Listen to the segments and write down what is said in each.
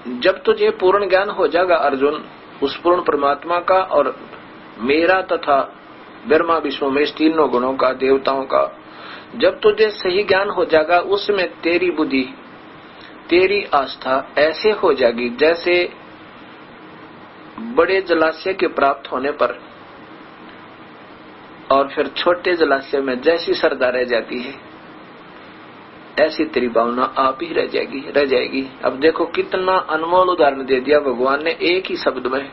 जब तुझे पूर्ण ज्ञान हो जाएगा अर्जुन उस पूर्ण परमात्मा का और मेरा तथा ब्रह्मा विष्णु में तीनों गुणों का, देवताओं का, जब तुझे सही ज्ञान हो जाएगा उसमें तेरी बुद्धि, तेरी आस्था ऐसे हो जाएगी जैसे बड़े जलाशय के प्राप्त होने पर और फिर छोटे जलाशय में जैसी श्रद्धा रह जाती है ऐसी तेरी भावना आप ही रह जाएगी। अब देखो कितना अनमोल उदाहरण दे दिया भगवान ने एक ही शब्द में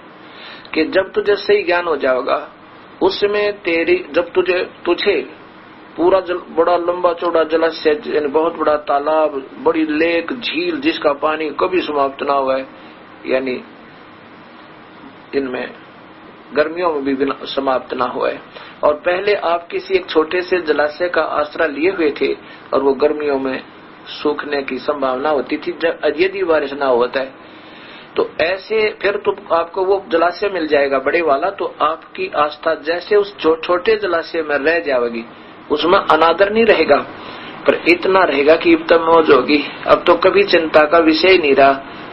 कि जब तुझे सही ज्ञान हो जाएगा उसमें तेरी, जब तुझे पूरा बड़ा लंबा चौड़ा जलाशय यानी बहुत बड़ा तालाब, बड़ी लेक, झील जिसका पानी कभी समाप्त ना हुआ है, यानी इनमें गर्मियों में भी समाप्त ना हुआ है, और पहले आप किसी एक छोटे से जलाशय का आश्रय लिए हुए थे और वो गर्मियों में सूखने की संभावना होती थी यदि बारिश ना होता है, तो ऐसे फिर तो आपको वो जलाशय मिल जाएगा बड़े वाला, तो आपकी आस्था जैसे उस छोटे जलाशय में रह जाएगी, उसमें अनादर नहीं रहेगा पर इतना रहेगा कि अब तक मौज होगी, अब तो कभी चिंता का विषय नहीं रहा,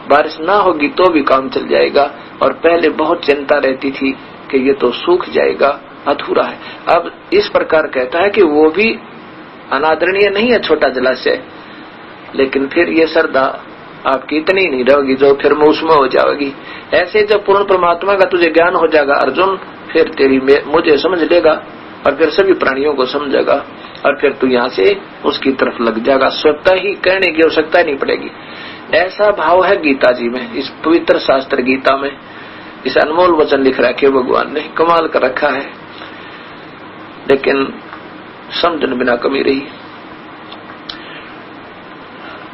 बारिश ना होगी तो भी काम चल जाएगा, और पहले बहुत चिंता रहती थी कि ये तो सूख जाएगा, अधूरा है। अब इस प्रकार कहता है कि वो भी अनादरणीय नहीं है छोटा जलाशय, लेकिन फिर ये श्रद्धा आपकी इतनी नहीं रहेगी जो फिर उसमें हो जाएगी। ऐसे जब पूर्ण परमात्मा का तुझे ज्ञान हो जाएगा अर्जुन, फिर तेरी मुझे समझ लेगा और फिर सभी प्राणियों को समझेगा और फिर तू यहाँ से उसकी तरफ लग जाएगा, स्वतः ही कहने की आवश्यकता नहीं पड़ेगी। ऐसा भाव है गीता जी में, इस पवित्र शास्त्र गीता में इस अनमोल वचन लिख रखे भगवान ने, कमाल कर रखा है, लेकिन समझन बिना कमी रही।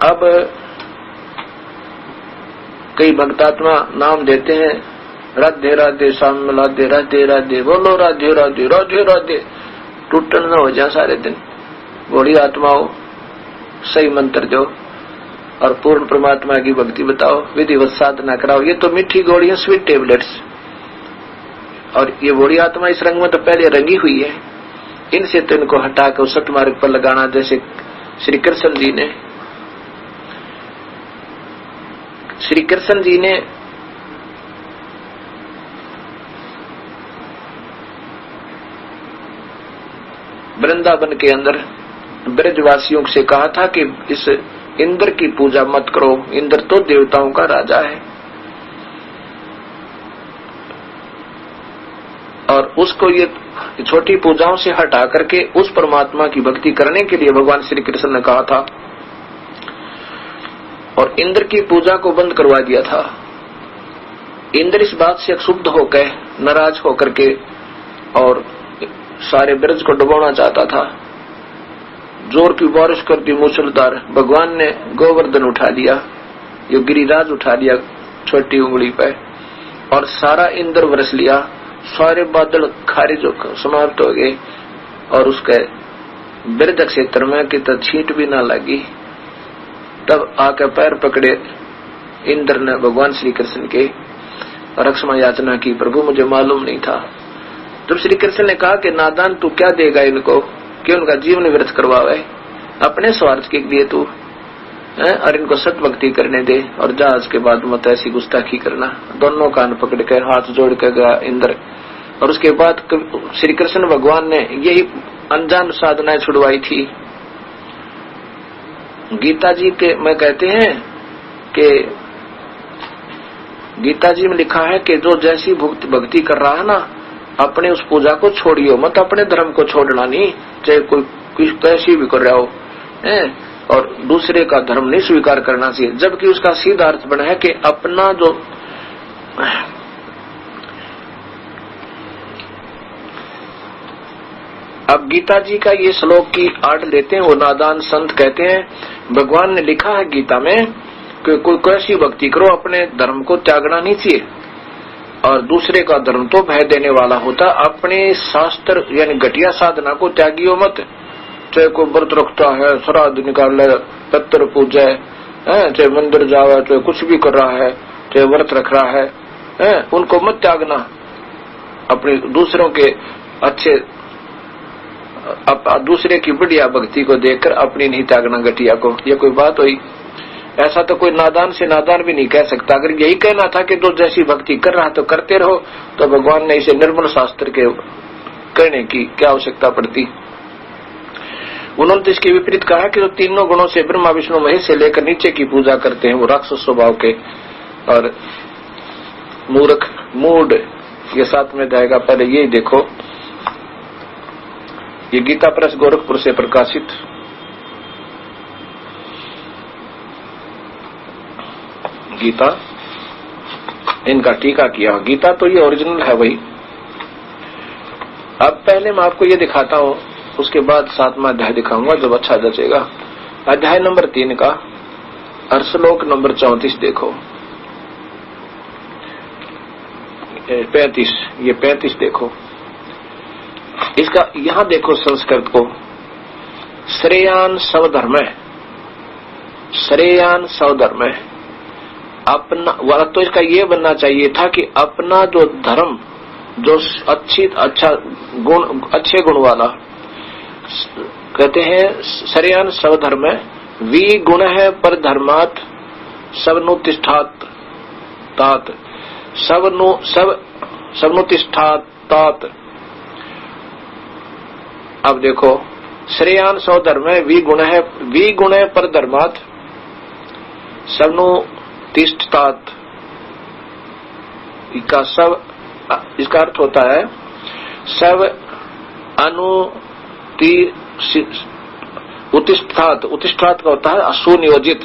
अब कई भक्तात्मा नाम देते हैं राधे राधे श्याम राधे राधे राधे, बोलो राधे राधे राधे राधे, टूटन न हो जाए सारे दिन। बड़ी आत्माओं सही मंत्र दो और पूर्ण परमात्मा की भक्ति बताओ, विधिवत साधना कराओ। ये तो मीठी गोलियां, स्वीट टेबलेट्स, और ये बड़ी आत्मा इस रंग में तो पहले रंगी हुई है, इनसे तो इनको हटा कर सतमार्ग पर लगाना, जैसे श्री कृष्ण जी ने वृंदावन के अंदर ब्रजवासियों से कहा था कि इस इंद्र की पूजा मत करो, इंद्र तो देवताओं का राजा है, और उसको ये छोटी पूजाओं से हटा करके उस परमात्मा की भक्ति करने के लिए भगवान श्री कृष्ण ने कहा था, और इंद्र की पूजा को बंद करवा दिया था। इंद्र इस बात से क्षुब्ध होकर, नाराज होकर के और सारे ब्रज को डुबोना चाहता था, जोर की बारिश कर दी मूसलाधार। भगवान ने गोवर्धन उठा लिया, ये गिरिराज उठा लिया छोटी उंगली पे, और सारा इंद्र बरस लिया, सारे बादल खारिज समाप्त हो गए, और उसके ब्रज क्षेत्र में कितना छींट भी ना लगी। तब आके पैर पकड़े इंद्र ने भगवान श्री कृष्ण के, और क्षमा याचना की, प्रभु मुझे मालूम नहीं था। जब श्री कृष्ण ने कहा कि नादान तू क्या देगा इनको, कि उनका जीवन व्यर्थ करवावे अपने स्वार्थ के लिए तू, और इनको सत भक्ति करने दे, और जहाज के बाद मत ऐसी गुस्ताखी करना। दोनों कान पकड़ कर हाथ जोड़ कर गया इंद्र, और उसके बाद श्री कृष्ण भगवान ने यही अनजान साधनाएं छुड़वाई थी। गीता जी के में कहते हैं कि गीता जी में लिखा है कि जो जैसी भक्ति कर रहा है ना, अपने उस पूजा को छोड़ियो मत, अपने धर्म को छोड़ना नहीं, चाहे कोई कैसी भी कर रहा हो, और दूसरे का धर्म नहीं स्वीकार करना चाहिए, जबकि उसका सीधा अर्थ बना है कि अपना जो अब गीता जी का ये श्लोक की आड़ लेते हैं, वो नादान संत कहते हैं भगवान ने लिखा है गीता में कि कोई कैसी भक्ति करो, अपने धर्म को त्यागना नहीं चाहिए, और दूसरे का धर्म तो भय देने वाला होता, अपने शास्त्र यानी घटिया साधना को त्यागियो मत। चाहे कोई व्रत रखता है, श्राद्ध निकाले, पत्थर पूजे, चाहे मंदिर जावे, चाहे कुछ भी कर रहा है, चाहे व्रत रख रहा है, उनको मत त्यागना। अपनी दूसरों के अच्छे दूसरे की बढ़िया भक्ति को देखकर अपनी नहीं त्यागना घटिया को, ये कोई बात हुई। ऐसा तो कोई नादान से नादान भी नहीं कह सकता। अगर यही कहना था कि तो जैसी भक्ति कर रहा तो करते रहो, तो भगवान ने इसे निर्मल शास्त्र के कहने की क्या आवश्यकता पड़ती। उन्होंने तो इसके विपरीत कहा कि जो तीनों गुणों से ब्रह्मा विष्णु महेश से लेकर नीचे की पूजा करते हैं वो राक्षस स्वभाव के और मूर्ख मूड। ये साथ में जाएगा। पहले यही देखो, ये गीता प्रेस गोरखपुर से प्रकाशित गीता, इनका टीका किया। गीता तो ये ओरिजिनल है वही। अब पहले मैं आपको ये दिखाता हूं, उसके बाद 7वां अध्याय दिखाऊंगा जब अच्छा जचेगा। अध्याय नंबर 3 का और श्लोक नंबर 34 देखो। 35, ये 35 देखो। इसका यहां देखो संस्कृत को, श्रेयान स्वधर्म, श्रेयान स्वधर्म। अपना वाला तो इसका ये बनना चाहिए था कि अपना जो धर्म, जो अच्छा गुण, अच्छे गुण वाला, कहते हैं श्रेयान स्वधर्म वी गुण है पर धर्मात् सबनुतिष्ठात तात, सबनुतिष्ठात। अब देखो, श्रेयान स्वधर्म वी गुण है, वी गुण है पर धर्मात् सबनुतिष्ठात। इसका अर्थ होता है सब उत्तिष्ठात। उत्तिष्ठात का होता है सुनियोजित,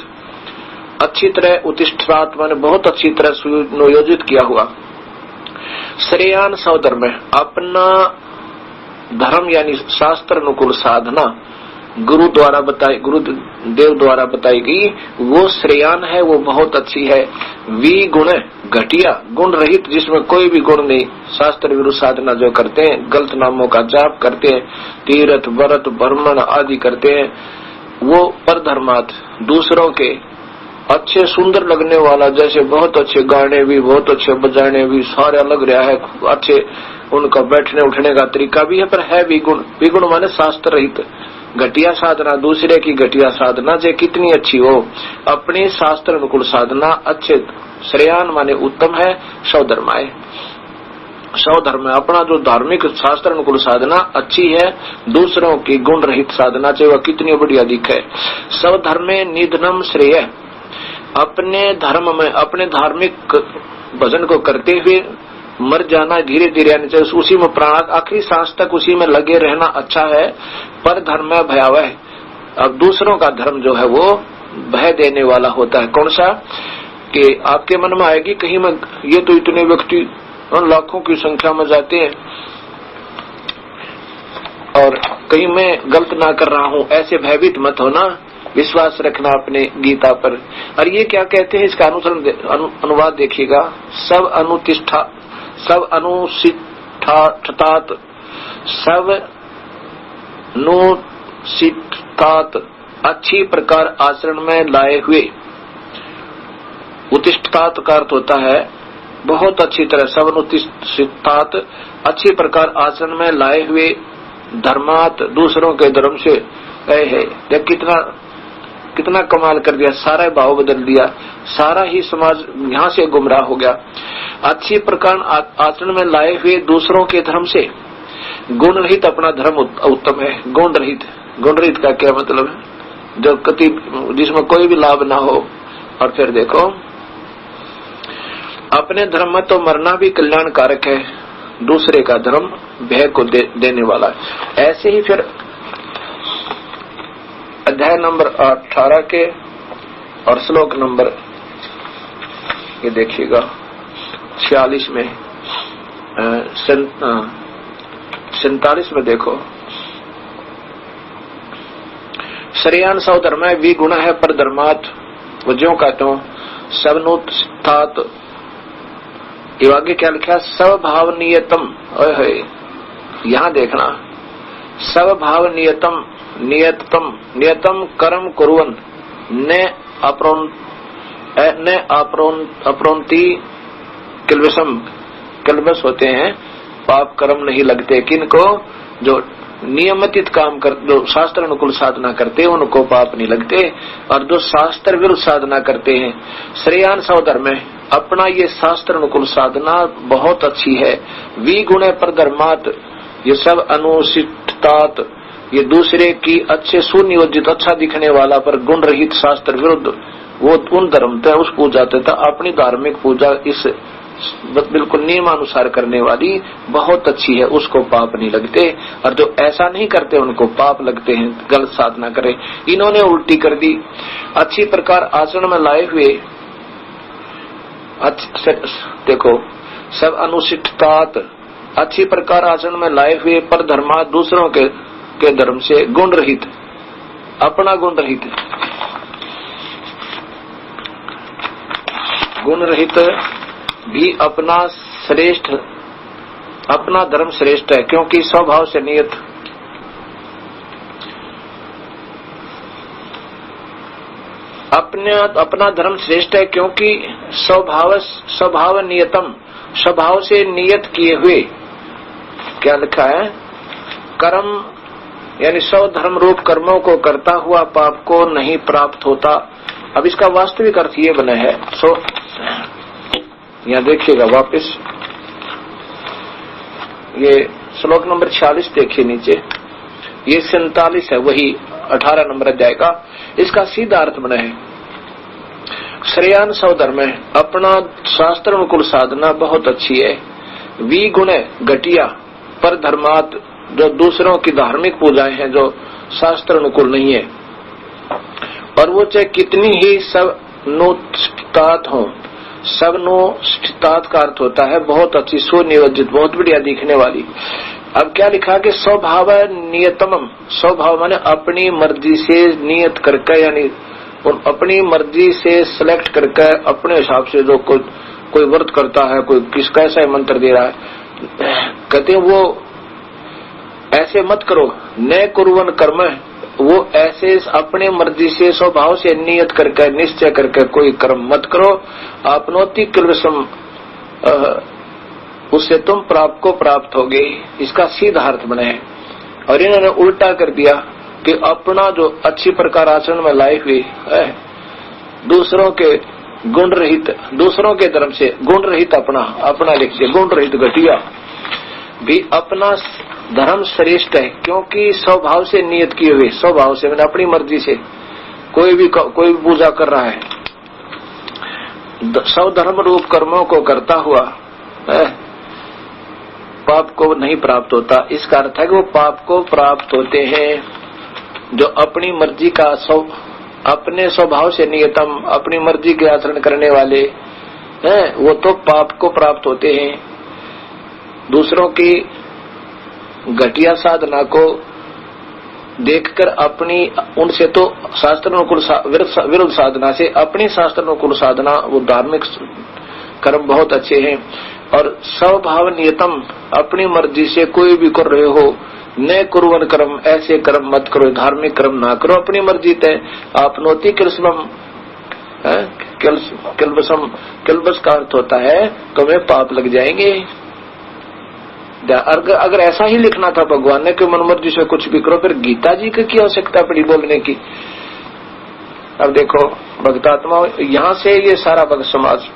अच्छी तरह। उत्तिष्ठात माने बहुत अच्छी तरह सुनियोजित किया हुआ। श्रेयान स्वधर्म, अपना धर्म यानी शास्त्र अनुकूल साधना गुरु द्वारा बताई, गुरुदेव द्वारा बताई गई, वो श्रेयान है, वो बहुत अच्छी है। वी गुण घटिया, गुण रहित, जिसमें कोई भी गुण नहीं, शास्त्र विरुद्ध साधना जो करते हैं, गलत नामों का जाप करते हैं, तीर्थ व्रत ब्रह्मण आदि करते हैं, वो पर धर्मात, दूसरों के अच्छे सुंदर लगने वाला, जैसे बहुत अच्छे गाने भी, बहुत अच्छे बजाने भी, सारे लग रहा है, अच्छे उनका बैठने उठने का तरीका भी है, पर है विगुण। विगुण माने शास्त्र रहित, घटिया साधना, दूसरे की घटिया साधना जे कितनी अच्छी हो, अपने शास्त्र अनुकूल साधना अच्छे। श्रेयान माने उत्तम है, स्वधर्माय, स्वधर्म अपना जो धार्मिक शास्त्र अनुकूल साधना अच्छी है, दूसरों की गुण रहित साधना चाहे वह कितनी बढ़िया दिखे। स्वधर्मे निधनम श्रेय, अपने धर्म में, अपने धार्मिक भजन को करते हुए मर जाना धीरे धीरे, आने चाहिए उसी में प्राण, आखिरी सांस तक उसी में लगे रहना अच्छा है। पर धर्म है भयावह, अब दूसरों का धर्म जो है वो भय देने वाला होता है। कौन सा कि आपके मन में आएगी कहीं में, ये तो इतने व्यक्ति लाखों की संख्या में जाते हैं और कहीं मैं गलत ना कर रहा हूं, ऐसे भयभीत मत होना, विश्वास रखना अपने गीता पर। और ये क्या कहते हैं, इसका अनुवाद देखिएगा। सब अनुतिष्ठा, सब अनुसिष्ठात, सब नुसिष्ठात, अच्छी प्रकार आचरण में लाए हुए। उत्तिष्ठात का अर्थ होता है बहुत अच्छी तरह, सब अनुतिष्ठात, अच्छी प्रकार आचरण में लाए हुए, धर्मात, दूसरों के धर्म से है। देख कितना कमाल कर दिया, सारा भाव बदल दिया, सारा ही समाज यहाँ से गुमराह हो गया। अच्छी प्रकार आचरण में लाए हुए दूसरों के धर्म से, गुण रहित अपना धर्म उत्तम है। गुण रहित, गुण रहित का क्या मतलब है, जो कति जिसमें कोई भी लाभ ना हो। और फिर देखो, अपने धर्म में तो मरना भी कल्याणकारक है, दूसरे का धर्म भय को देने वाला है। ऐसे ही फिर अध्याय नंबर 18 के और श्लोक नंबर, ये देखिएगा 46 में, 47 में देखो, श्रेयान स्वधर्म वी गुण है पर धर्मात्, वो ज्यों कहते हो सबनुत्थात। ये आगे क्या लिखा, स्वभाव नियतम, यहां देखना, स्वभाव नियतम, नियतम कर्म कुर्वन् न अप्रोन्ति किल्बिषम, किल्बिष होते हैं, पाप कर्म नहीं लगते। किनको, जो नियमित काम कर, जो शास्त्र अनुकूल साधना करते हैं उनको पाप नहीं लगते, और जो शास्त्र विरुद्ध साधना करते हैं, श्रेयान स्वधर्म है, अपना ये शास्त्र अनुकूल साधना बहुत अच्छी है। विगुणे पर धर्मात, ये सब अनुशिष्टात, ये दूसरे की अच्छे सुनियोजित अच्छा दिखने वाला पर गुण रहित शास्त्र विरुद्ध वो उन धर्म थे उस पूजा तथा अपनी धार्मिक पूजा इस बिल्कुल नियमानुसार करने वाली बहुत अच्छी है, उसको पाप नहीं लगते, और जो ऐसा नहीं करते उनको पाप लगते हैं, गलत साधना करे। इन्होंने उल्टी कर दी। अच्छी प्रकार आचरण में लाए हुए, देखो सब अनुशिष्टात, अच्छी प्रकार आचरण में लाए हुए पर धर्मा, दूसरों के धर्म से गुण रहित, अपना गुण रहित, गुण रहित भी अपना श्रेष्ठ, अपना धर्म श्रेष्ठ है, क्योंकि स्वभाव से नियत, अपना धर्म श्रेष्ठ है क्योंकि स्वभाव नियतम, स्वभाव से नियत किए हुए, क्या लिखा है, कर्म यानी स्वधर्म रूप कर्मों को करता हुआ पाप को नहीं प्राप्त होता। अब इसका वास्तविक अर्थ ये बना है, यहाँ देखिएगा वापस, ये श्लोक नंबर 46 देखिए नीचे, ये 47 है, वही 18 नंबर जाएगा। इसका सीधा अर्थ बना है, श्रेयान स्वधर्म है, अपना शास्त्र अनुकूल साधना बहुत अच्छी है। विगुण घटिया पर धर्मात, जो दूसरों की धार्मिक पूजाएं हैं जो शास्त्र अनुकूल नहीं है, और वो चाहे कितनी ही सब नुष्ठात हो, सब नुष्ठात का अर्थ होता है बहुत अच्छी, सुनियोजित, बहुत बढ़िया दिखने वाली। अब क्या लिखा कि स्वभाव नियतम, स्वभाव माने अपनी मर्जी से नियत करके, यानी अपनी मर्जी से सिलेक्ट करके अपने हिसाब से जो कोई व्रत करता है, कोई किस कैसा मंत्र दे रहा है, कहते हैं वो ऐसे मत करो, न कुर्वन कर्म, वो ऐसे अपने मर्जी से स्वभाव से नियत करके निश्चय करके कोई कर्म मत करो। आपनोति किल्वसम, उससे तुम प्राप्त को प्राप्त होगे, इसका सीधा अर्थ बने। और इन्होंने उल्टा कर दिया कि अपना जो अच्छी प्रकार आचरण में लाए हुए है, दूसरों के गुण रहित, दूसरों के धर्म से गुण रहित, अपना लिखिए गुण रहित घटिया भी अपना धर्म श्रेष्ठ है, क्योंकि स्वभाव से नियत किए हुए, स्वभाव से मैंने अपनी मर्जी से कोई भी पूजा कर रहा है, स्वधर्म रूप कर्मों को करता हुआ है, पाप को नहीं प्राप्त होता। इसका अर्थ है कि वो पाप को प्राप्त होते हैं जो अपनी मर्जी का अपने स्वभाव से नियतम, अपनी मर्जी के आचरण करने वाले हैं, वो तो पाप को प्राप्त होते हैं। दूसरों की घटिया साधना को देखकर अपनी, उनसे तो शास्त्र अनुकूल विरुद्ध साधना से अपनी शास्त्र अनुकूल साधना, वो धार्मिक कर्म बहुत अच्छे हैं। और स्वभाव नियतम, अपनी मर्जी से कोई भी कर रहे हो, न कुर्वन कर्म, ऐसे कर्म मत करो, धार्मिक कर्म ना करो अपनी मर्जी तय। आपनोति किल्वसम, किल्वस का अर्थ होता है तुम्हें पाप लग जाएंगे। अगर ऐसा ही लिखना था भगवान ने कि मन मर्जी से कुछ भी करो, फिर गीता जी की आवश्यकता पड़ी बोलने की। अब देखो भक्तात्मा, यहाँ से ये सारा भक्त समाज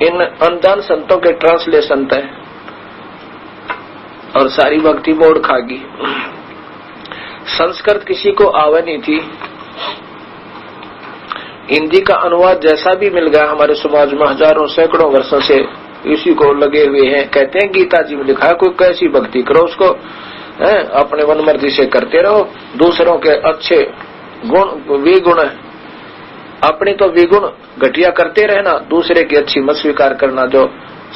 इन अनजान संतों के ट्रांसलेशन है और सारी भक्ति बोर्ड खागी। संस्कृत किसी को आवा नहीं थी, हिंदी का अनुवाद जैसा भी मिल गया हमारे समाज में हजारों सैकड़ों वर्षों से इसी को लगे हुए हैं। कहते हैं गीता जी में लिखा है कोई कैसी भक्ति करो उसको अपने मन मर्जी से करते रहो, दूसरों के अच्छे गुण विगुण, अपनी तो विगुण घटिया करते रहना, दूसरे की अच्छी मत स्वीकार करना जो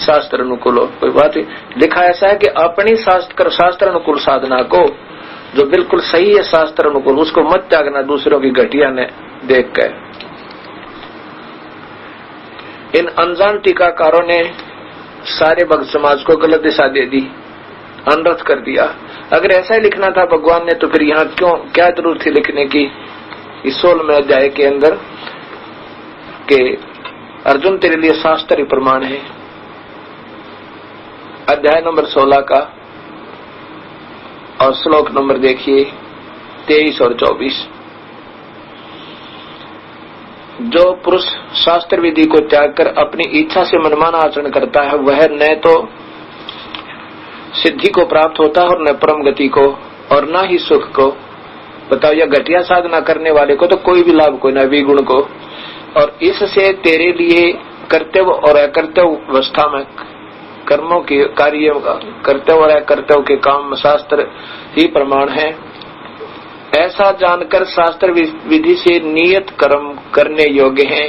शास्त्र अनुकूल हो। कोई बात लिखा ऐसा है कि अपनी शास्त्र अनुकूल साधना को जो बिल्कुल सही है शास्त्र अनुकूल, उसको मत त्यागना दूसरों की घटिया ने देख कर। इन अनजान टीकाकारों ने सारे भक्त समाज को गलत दिशा दे दी, अनर्थ कर दिया। अगर ऐसा ही लिखना था भगवान ने तो फिर यहाँ क्यों, क्या जरूरत थी लिखने की इस 16वें अध्याय के अंदर कि अर्जुन तेरे लिए शास्त्र ही प्रमाण है। अध्याय नंबर 16 का और श्लोक नंबर देखिए 23 और 24। जो पुरुष शास्त्र विधि को त्याग कर अपनी इच्छा से मनमाना आचरण करता है वह न तो सिद्धि को प्राप्त होता है और न परम गति को और न ही सुख को। बताओ, यह घटिया साधना करने वाले को तो कोई भी लाभ कोई न विगुण को। और इससे तेरे लिए कर्तव्य और अकर्तव्य अवस्था में कर्मों के कार्य कर्तव्य और अकर्तव्य के काम शास्त्र ही प्रमाण है। ऐसा जानकर शास्त्र विधि से नियत कर्म करने योग्य हैं।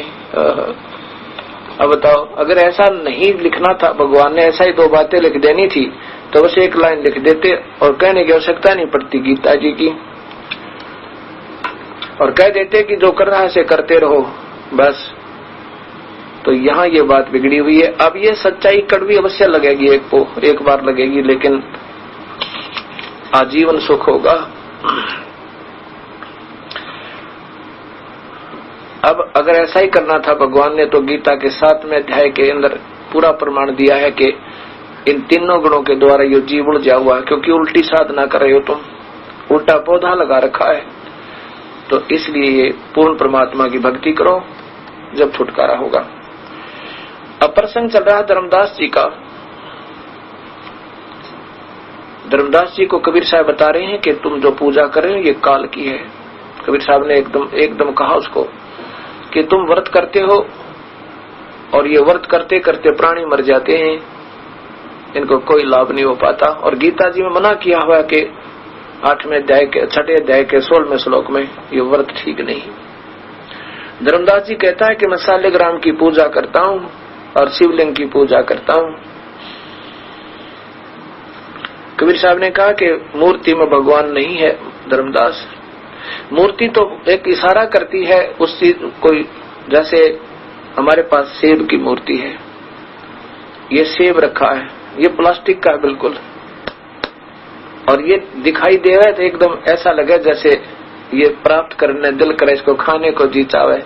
अब बताओ, अगर ऐसा नहीं लिखना था, भगवान ने ऐसा ही 2 बातें लिख देनी थी तो बस 1 लाइन लिख देते और कहने की आवश्यकता नहीं पड़ती गीता जी की, और कह देते कि जो कर रहा है से करते रहो बस। तो यहाँ ये बात बिगड़ी हुई है। अब ये सच्चाई कड़वी अवश्य लगेगी, एक बार लगेगी, लेकिन आजीवन सुख होगा। अब अगर ऐसा ही करना था भगवान ने तो गीता के 7वें अध्याय के अंदर पूरा प्रमाण दिया है कि इन तीनों गुणों के द्वारा ये जीव उलझा हुआ है, क्योंकि उल्टी साधना कर रहे हो तुम, उल्टा पौधा लगा रखा है। तो इसलिए ये पूर्ण परमात्मा की भक्ति करो, जब छुटकारा होगा। अब प्रसंग चल रहा है धर्मदास जी का। धर्मदास जी को कबीर साहब बता रहे हैं कि तुम जो पूजा कर रहे हो ये काल की है। कबीर साहब ने एकदम कहा उसको कि तुम व्रत करते हो और ये व्रत करते करते प्राणी मर जाते हैं, इनको कोई लाभ नहीं हो पाता। और गीता जी में मना किया हुआ है कि 8वें अध्याय के 6ठे अध्याय के 16वें श्लोक में ये व्रत ठीक नहीं। धर्मदास जी कहता है कि मैं शालिग्राम की पूजा करता हूँ और शिवलिंग की पूजा करता हूँ। कबीर साहब ने कहा कि मूर्ति में भगवान नहीं है। धर्मदास, मूर्ति तो एक इशारा करती है उस चीज कोई, जैसे हमारे पास सेब की मूर्ति है, ये सेब रखा है, ये प्लास्टिक का है बिल्कुल, और ये दिखाई दे रहा है तो एकदम ऐसा लगे जैसे ये प्राप्त करने दिल करे, इसको खाने को जी चाहे।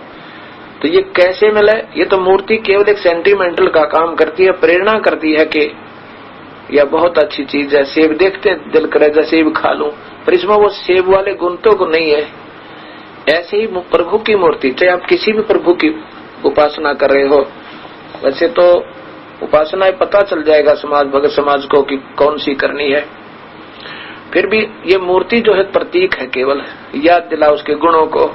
तो ये कैसे मिले? ये तो मूर्ति केवल एक सेंटिमेंटल का काम करती है, प्रेरणा करती है कि यह बहुत अच्छी चीज है, सेब देखते दिल करे जैसे सेब खा लूं, पर इसमें वो सेब वाले गुण तो नहीं है। ऐसे ही प्रभु की मूर्ति, चाहे आप किसी भी प्रभु की उपासना कर रहे हो, वैसे तो उपासना पता चल जाएगा समाज भगत समाज को कि कौन सी करनी है, फिर भी ये मूर्ति जो है प्रतीक है, केवल याद दिला उसके गुणों को।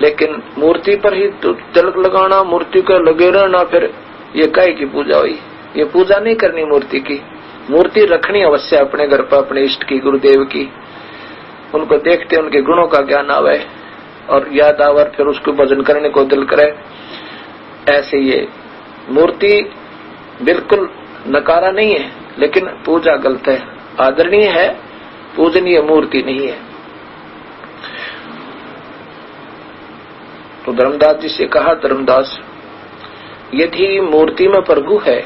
लेकिन मूर्ति पर ही तिलक लगाना, मूर्ति को लगे रहना, फिर ये काहे की पूजा हुई? ये पूजा नहीं करनी मूर्ति की। मूर्ति रखनी अवश्य अपने घर पर, अपने इष्ट की, गुरुदेव की, उनको देखते उनके गुणों का ज्ञान आवे और याद आवे, फिर उसको भजन करने को दिल करे। ऐसे ये मूर्ति बिल्कुल नकारा नहीं है, लेकिन पूजा गलत है, आदरणीय है, पूजनीय मूर्ति नहीं है। तो धर्मदास जी से कहा, धर्मदास यदि मूर्ति में प्रभु है,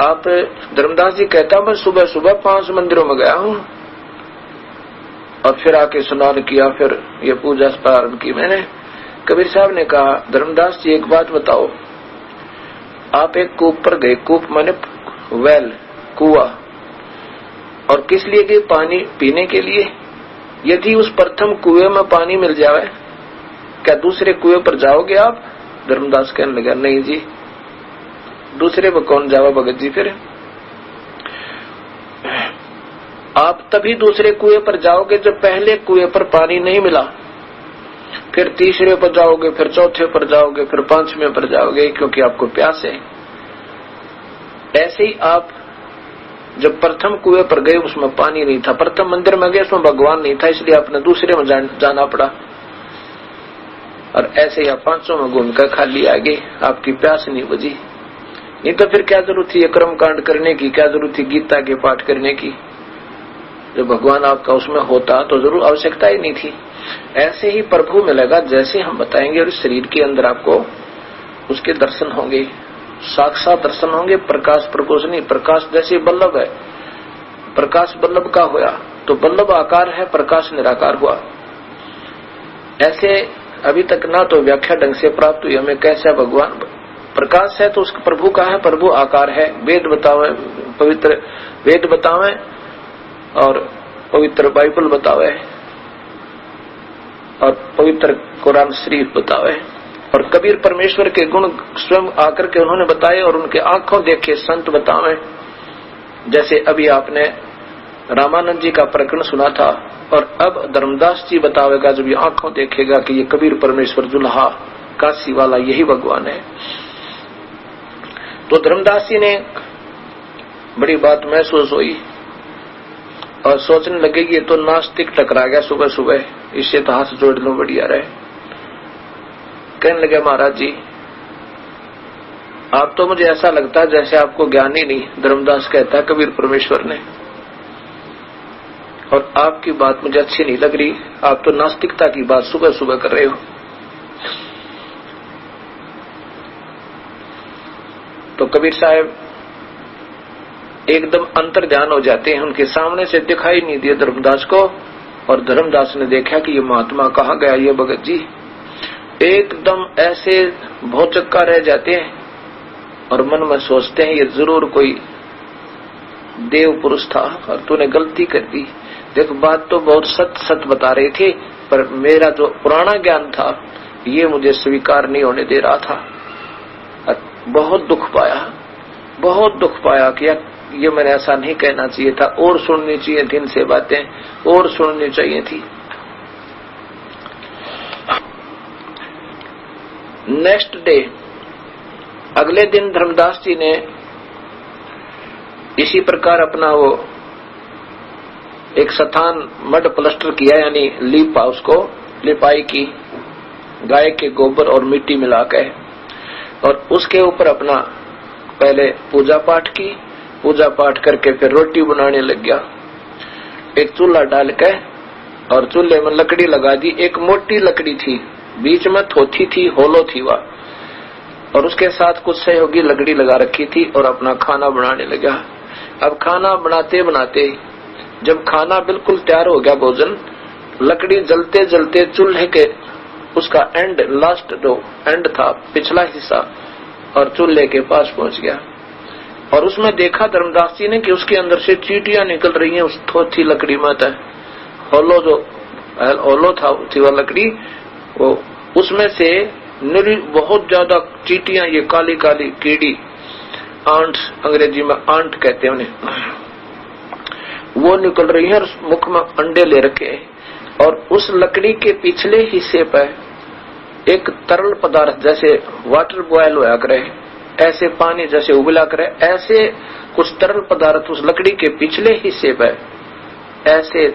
आप, धर्मदास जी कहता मैं सुबह सुबह 5 मंदिरों में गया हूँ और फिर आके स्नान किया, फिर ये पूजा प्रारंभ की मैंने। कबीर साहब ने कहा, धर्मदास जी एक बात बताओ, आप एक कूप पर गए, कूप माने वेल, कुआ, और किस लिए गए? पानी पीने के लिए। यदि उस प्रथम कुएं में पानी मिल जाए, क्या दूसरे कुएं पर जाओगे आप? धर्मदास कहने लगा, नहीं जी, दूसरे पर कौन जावा भगत जी? फिर आप तभी दूसरे कुएं पर जाओगे जब पहले कुएं पर पानी नहीं मिला, फिर तीसरे पर जाओगे, फिर चौथे पर जाओगे, फिर 5वें पर जाओगे, क्योंकि आपको प्यास है। ऐसे ही आप जब प्रथम कुएं पर गए उसमें पानी नहीं था, प्रथम मंदिर में गए उसमें भगवान नहीं था, इसलिए आपने दूसरे में जाना पड़ा, और ऐसे ही आप 500 में घूमकर खाली आ गए, आपकी प्यास नहीं बुझी। नहीं तो फिर क्या जरूरत थी ये कर्म कांड करने की, क्या जरूरत थी गीता के पाठ करने की? जब भगवान आपका उसमें होता तो जरूर आवश्यकता ही नहीं थी। ऐसे ही प्रभु मिलेगा, जैसे हम बताएंगे, और शरीर के अंदर आपको उसके दर्शन होंगे, साक्षात दर्शन होंगे। प्रकाश प्रकोश नहीं, प्रकाश जैसे बल्लभ है, प्रकाश बल्लभ का होया तो बल्लभ आकार है, प्रकाश निराकार हुआ। ऐसे अभी तक ना तो व्याख्या ढंग से प्राप्त हुई हमें, कैसा भगवान प्रकाश है तो उसका प्रभु का है, प्रभु आकार है। वेद बताओ पवित्र वेद बतावे और पवित्र बाइबल बतावे और पवित्र कुरान शरीफ बतावे। और कबीर परमेश्वर के गुण स्वयं आकर के उन्होंने बताए और उनके आंखों देखे संत बतावे। जैसे अभी आपने रामानंद जी का प्रकरण सुना था और अब धर्मदास जी बतावेगा, जब ये आंखों देखेगा कि ये कबीर परमेश्वर जुल्हा काशी वाला यही भगवान है। तो धर्मदास जी ने बड़ी बात महसूस हुई और सोचने लगे कि ये तो नास्तिक टकरा गया सुबह सुबह, इससे तो हाथ जोड़ लो बढ़िया रहे। कहने लगे महाराज जी आप तो मुझे ऐसा लगता है जैसे आपको ज्ञान ही नहीं, धर्मदास कहता है कबीर परमेश्वर ने, और आपकी बात मुझे अच्छी नहीं लग रही, आप तो नास्तिकता की बात सुबह सुबह कर रहे हो। तो कबीर साहब एकदम अंतर ध्यान हो जाते हैं, उनके सामने से दिखाई नहीं दिए धर्मदास को, और धर्मदास ने देखा कि ये महात्मा कहाँ गया ये भगत जी। एकदम ऐसे भौचक्का रह जाते हैं और मन में सोचते हैं ये जरूर कोई देव पुरुष था और तूने गलती कर दी। देखो बात तो बहुत सच बता रहे थे, पर मेरा जो पुराना ज्ञान था ये मुझे स्वीकार नहीं होने दे रहा था। बहुत दुख पाया कि ये मैंने ऐसा नहीं कहना चाहिए था, और सुननी चाहिए थी इनसे बातें, और सुननी चाहिए थी। नेक्स्ट डे, अगले दिन धर्मदास जी ने इसी प्रकार अपना वो एक स्थान मड प्लस्टर किया, यानी लीपा, उसको लिपाई की गाय के गोबर और मिट्टी मिलाकर, और उसके ऊपर अपना पहले पूजा पाठ की, पूजा पाठ करके फिर रोटी बनाने लग गया। एक चूल्हा डाल के और चूल्हे में लकड़ी लगा दी, एक मोटी लकड़ी थी, बीच में थोथी थी, होलो थी वह, और उसके साथ कुछ सहयोगी लकड़ी लगा रखी थी और अपना खाना बनाने लगा। अब खाना बनाते बनाते जब खाना बिल्कुल तैयार हो गया, भोजन, लकड़ी जलते जलते चूल्हे के उसका एंड, लास्ट जो एंड था, पिछला हिस्सा, और चूल्हे के पास पहुंच गया। और उसमें देखा धर्मदास जी ने कि उसके अंदर से चींटियां निकल रही हैं उस थोथी लकड़ी में। होलो जो होलो था थी वह लकड़ी, वो उसमें से बहुत ज्यादा चींटियां, ये काली काली कीड़ी, आंट, अंग्रेजी में आंट कहते हैं उन्हें, वो निकल रही है और मुख में अंडे ले रखे। और उस लकड़ी के पिछले हिस्से पर एक तरल पदार्थ जैसे वाटर बॉयल होया करे, ऐसे पानी जैसे उबला करे, ऐसे कुछ तरल पदार्थ उस लकड़ी के पिछले हिस्से पर ऐसे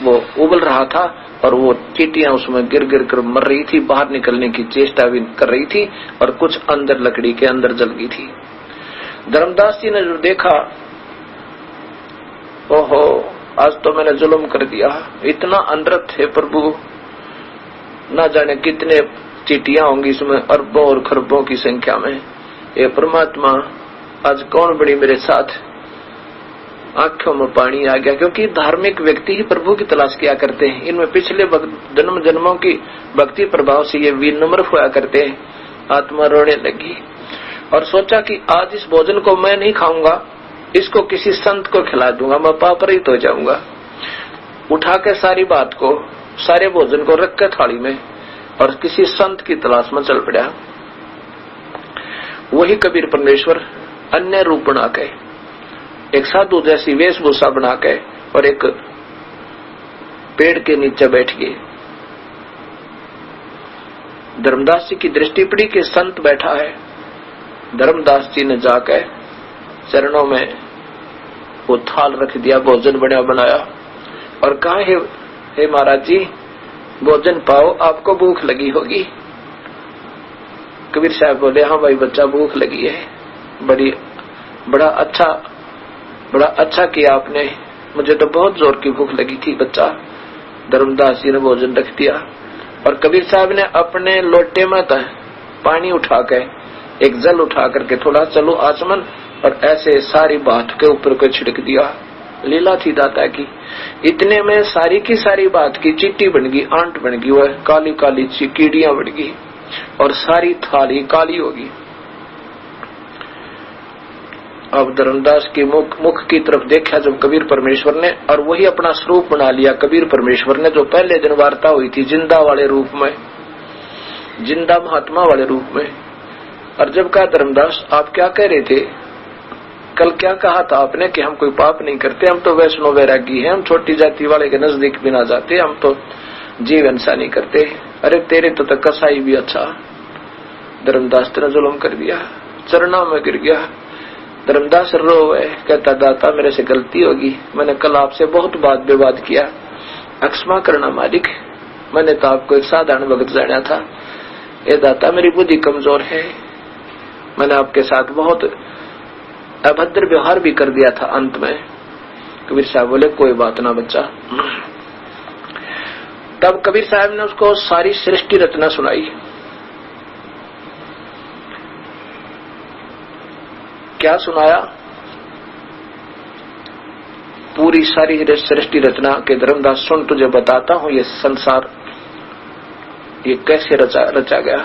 वो उबल रहा था, और वो चींटियां उसमें गिर गिर कर मर रही थी, बाहर निकलने की चेष्टा भी कर रही थी, और कुछ अंदर लकड़ी के अंदर जल गई थी। धर्मदास जी ने जो देखा, ओहो आज तो मैंने जुल्म कर दिया, इतना अनरत है प्रभु, ना जाने कितने चींटियां होंगी इसमें, अरबों और खरबों की संख्या में। ये परमात्मा आज कौन बड़ी मेरे साथ। आंखों में पानी आ गया, क्योंकि धार्मिक व्यक्ति ही प्रभु की तलाश किया करते हैं। इनमें पिछले जन्म जन्मों की भक्ति प्रभाव से ये विनम्र हुआ करते हैं। आत्मा रोने लगी और सोचा कि आज इस भोजन को मैं नहीं खाऊंगा, इसको किसी संत को खिला दूंगा, मैं पापरित हो जाऊंगा। उठा के सारी बात को, सारे भोजन को रख के थाली में, और किसी संत की तलाश में चल पड़ा। वही कबीर परमेश्वर अन्य रूप बना के, एक साधु जैसी वेशभूषा बना के, और एक पेड़ के नीचे बैठ गए। धर्मदास जी की दृष्टि पड़ी कि संत बैठा है। धर्मदास जी ने जाकर चरणों में वो थाल रख दिया, भोजन बना बनाया, और कहा, हे महाराज जी भोजन पाओ, आपको भूख लगी होगी। कबीर साहब बोले, हाँ भाई बच्चा भूख लगी है, बड़ा अच्छा किया आपने, मुझे तो बहुत जोर की भूख लगी थी बच्चा। धर्मदास जी ने भोजन रख दिया, और कबीर साहब ने अपने लोटे में पानी उठा के, एक जल उठा करके थोड़ा चलो आचमन, और ऐसे सारी बात के ऊपर को छिड़क दिया। लीला थी दाता की। इतने में सारी की सारी बात की चींटी बन गई, आंट बन गई, वह काली काली कीड़ियां बन गई, और सारी थाली काली होगी। अब धर्मदास की मुख की तरफ देखा जब कबीर परमेश्वर ने, और वही अपना स्वरूप बना लिया कबीर परमेश्वर ने, जो पहले दिन वार्ता हुई थी जिंदा वाले रूप में, जिंदा महात्मा वाले रूप में। और जब कहा धर्मदास आप क्या कह रहे थे, कल क्या कहा था आपने कि हम कोई पाप नहीं करते, हम तो वैष्णव वैरागी हैं, हम छोटी जाति वाले के नजदीक भी ना जाते, हम तो जीव हिंसा नहीं करते। अरे तेरे तो कसाई भी अच्छा। धर्मदास तेरा जुल्म कर दिया, चरणों में गिर गया। धर्मदास रोए, कहता दाता मेरे से गलती होगी, मैंने कल आपसे बहुत बात विवाद किया, अक्षमा करना मालिक, मैंने तो आपको एक साधारण भगत जाना था। ये दाता मेरी बुद्धि कमजोर है, मैंने आपके साथ बहुत अभद्र व्यवहार भी कर दिया था। अंत में कबीर साहब बोले कोई बात ना बच्चा। तब कबीर साहब ने उसको सारी सृष्टि रचना सुनाई। क्या सुनाया? पूरी सारी सृष्टि रचना के धर्मदास सुन तुझे बताता हूं ये संसार ये कैसे रचा गया।